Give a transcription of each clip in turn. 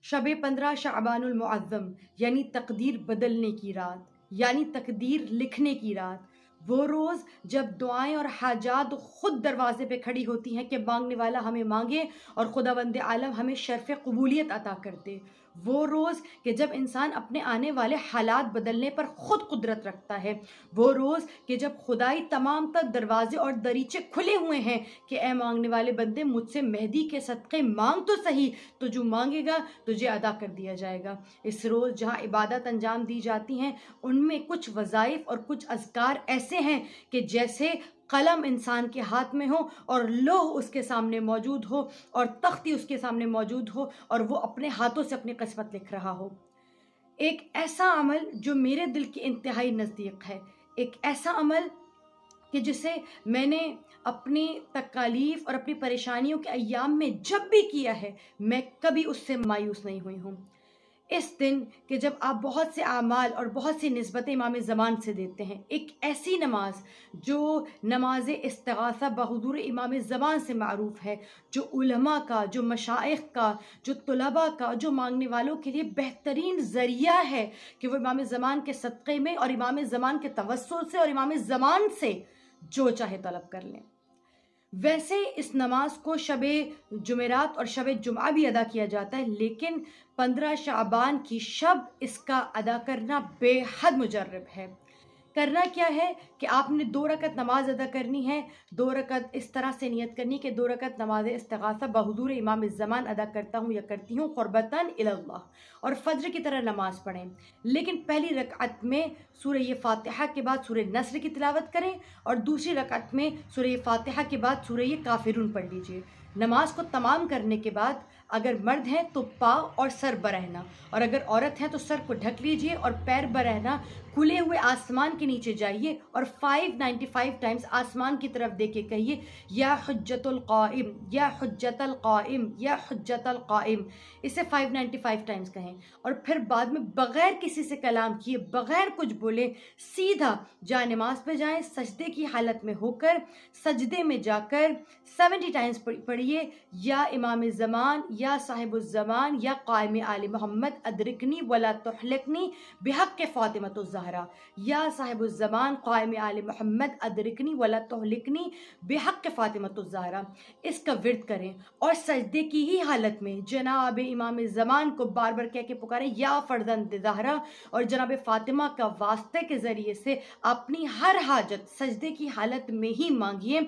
شب 15 شعبان المعظم یعنی تقدیر بدلنے کی رات، یعنی تقدیر لکھنے کی رات، وہ روز جب دعائیں اور حاجات خود دروازے پہ کھڑی ہوتی ہیں کہ مانگنے والا ہمیں مانگے اور خداوند عالم ہمیں شرف قبولیت عطا کر دے۔ وہ روز کہ جب انسان اپنے آنے والے حالات بدلنے پر خود قدرت رکھتا ہے۔ وہ روز کہ جب خدائی تمام تر دروازے اور دریچے کھلے ہوئے ہیں کہ اے مانگنے والے بندے مجھ سے مہدی کے صدقے مانگ تو صحیح، تو جو مانگے گا تجھے ادا کر دیا جائے گا۔ اس روز جہاں عبادت انجام دی جاتی ہیں ان میں کچھ وظائف اور کچھ اذکار ایسے ہیں کہ جیسے قلم انسان کے ہاتھ میں ہو اور لوح اس کے سامنے موجود ہو اور تختی اس کے سامنے موجود ہو اور وہ اپنے ہاتھوں سے اپنی قسمت لکھ رہا ہو۔ ایک ایسا عمل جو میرے دل کے انتہائی نزدیک ہے، ایک ایسا عمل کہ جسے میں نے اپنی تکالیف اور اپنی پریشانیوں کے ایام میں جب بھی کیا ہے، میں کبھی اس سے مایوس نہیں ہوئی ہوں۔ اس دن کہ جب آپ بہت سے اعمال اور بہت سی نسبتیں امام زمان سے دیتے ہیں، ایک ایسی نماز جو نماز استغاثہ بحضور امام زمان سے معروف ہے، جو علماء کا، جو مشائخ کا، جو طلباء کا، جو مانگنے والوں کے لیے بہترین ذریعہ ہے کہ وہ امام زمان کے صدقے میں اور امام زمان کے توسل سے اور امام زمان سے جو چاہے طلب کر لیں۔ ویسے اس نماز کو شب جمعرات اور شب جمعہ بھی ادا کیا جاتا ہے، لیکن 15 شعبان کی شب اس کا ادا کرنا بے حد مجرب ہے۔ کرنا کیا ہے کہ آپ نے 2 رکعت نماز ادا کرنی ہے، 2 رکعت اس طرح سے نیت کرنی کہ 2 رکعت نماز استغاثہ بحضور امام الزمان ادا کرتا ہوں یا کرتی ہوں قربتاً الی اللہ، اور فجر کی طرح نماز پڑھیں، لیکن پہلی رکعت میں سورہ فاتحہ کے بعد سورہ نصر کی تلاوت کریں اور دوسری رکعت میں سورہ فاتحہ کے بعد سورہ کافرون پڑھ لیجئے۔ نماز کو تمام کرنے کے بعد اگر مرد ہیں تو پاؤں اور سر برہنہ، اور اگر عورت ہیں تو سر کو ڈھک لیجئے اور پیر برہنہ کھلے ہوئے آسمان کے نیچے جائیے اور 595 ٹائمز آسمان کی طرف دیکھ کے کہیے یا حجت القائم یا حجت القائم یا حجت القائم، اسے 595 ٹائمز کہیں، اور پھر بعد میں بغیر کسی سے کلام کیے، بغیر کچھ بولے سیدھا جائے نماز پہ جائیں، سجدے کی حالت میں ہو کر سجدے میں جا کر 70 ٹائمز پڑھیے یا امام زمان یا صاحب الزمان یا قائم آل محمد ادرکنی ولا تحلکنی بحق فاطمۃ الزہرا، یا صاحب الزمان قائم آل محمد ادرکنی ولا تحلکنی بحق فاطمۃ الزہرا۔ اس کا ورد کریں اور سجدے کی ہی حالت میں جناب امام زمان کو بار بار کہہ کے پکاریں یا فرزند زہرا، اور جناب فاطمہ کا واسطے کے ذریعے سے اپنی ہر حاجت سجدے کی حالت میں ہی مانگیے۔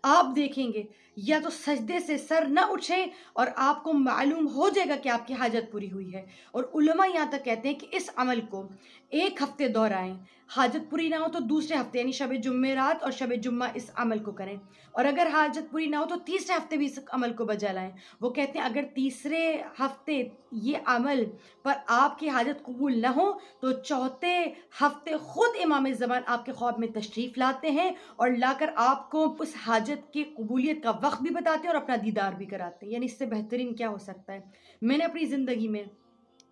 آپ دیکھیں گے یا تو سجدے سے سر نہ اٹھے اور آپ کو معلوم ہو جائے گا کہ آپ کی حاجت پوری ہوئی ہے۔ اور علماء یہاں تک کہتے ہیں کہ اس عمل کو 1 ہفتے دہرائیں، حاجت پوری نہ ہو تو دوسرے ہفتے یعنی شب جمعرات اور شب جمعہ اس عمل کو کریں، اور اگر حاجت پوری نہ ہو تو تیسرے ہفتے بھی اس عمل کو بجا لائیں۔ وہ کہتے ہیں اگر تیسرے ہفتے یہ عمل پر آپ کی حاجت قبول نہ ہو تو چوتھے ہفتے خود امام زمان آپ کے خواب میں تشریف لاتے ہیں اور لا کر آپ کو اس حاجت کی قبولیت کا وقت بھی بتاتے ہیں اور اپنا دیدار بھی کراتے ہیں۔ یعنی اس سے بہترین کیا ہو سکتا ہے؟ میں نے اپنی زندگی میں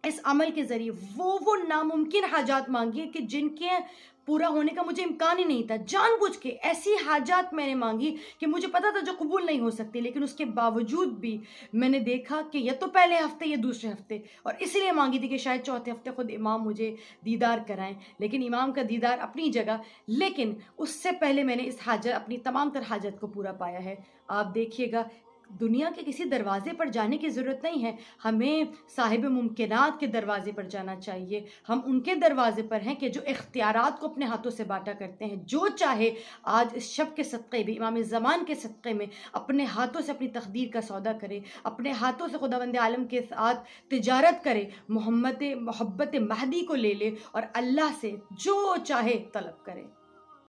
اس عمل کے ذریعے وہ ناممکن حاجات مانگی کہ جن کے پورا ہونے کا مجھے امکان ہی نہیں تھا، جان بوجھ کے ایسی حاجات میں نے مانگی کہ مجھے پتا تھا جو قبول نہیں ہو سکتی، لیکن اس کے باوجود بھی میں نے دیکھا کہ یا تو پہلے ہفتے یا دوسرے ہفتے، اور اس لیے مانگی تھی کہ شاید چوتھے ہفتے خود امام مجھے دیدار کرائیں، لیکن امام کا دیدار اپنی جگہ، لیکن اس سے پہلے میں نے اس حاجت اپنی تمام تر حاجت کو پورا پایا ہے۔ آپ دیکھیے گا دنیا کے کسی دروازے پر جانے کی ضرورت نہیں ہے، ہمیں صاحب ممکنات کے دروازے پر جانا چاہیے۔ ہم ان کے دروازے پر ہیں کہ جو اختیارات کو اپنے ہاتھوں سے بانٹا کرتے ہیں، جو چاہے آج اس شب کے صدقے بھی امام زمان کے صدقے میں اپنے ہاتھوں سے اپنی تقدیر کا سودا کرے، اپنے ہاتھوں سے خداوند عالم کے ساتھ تجارت کرے، محبت مہدی کو لے لے اور اللہ سے جو چاہے طلب کرے۔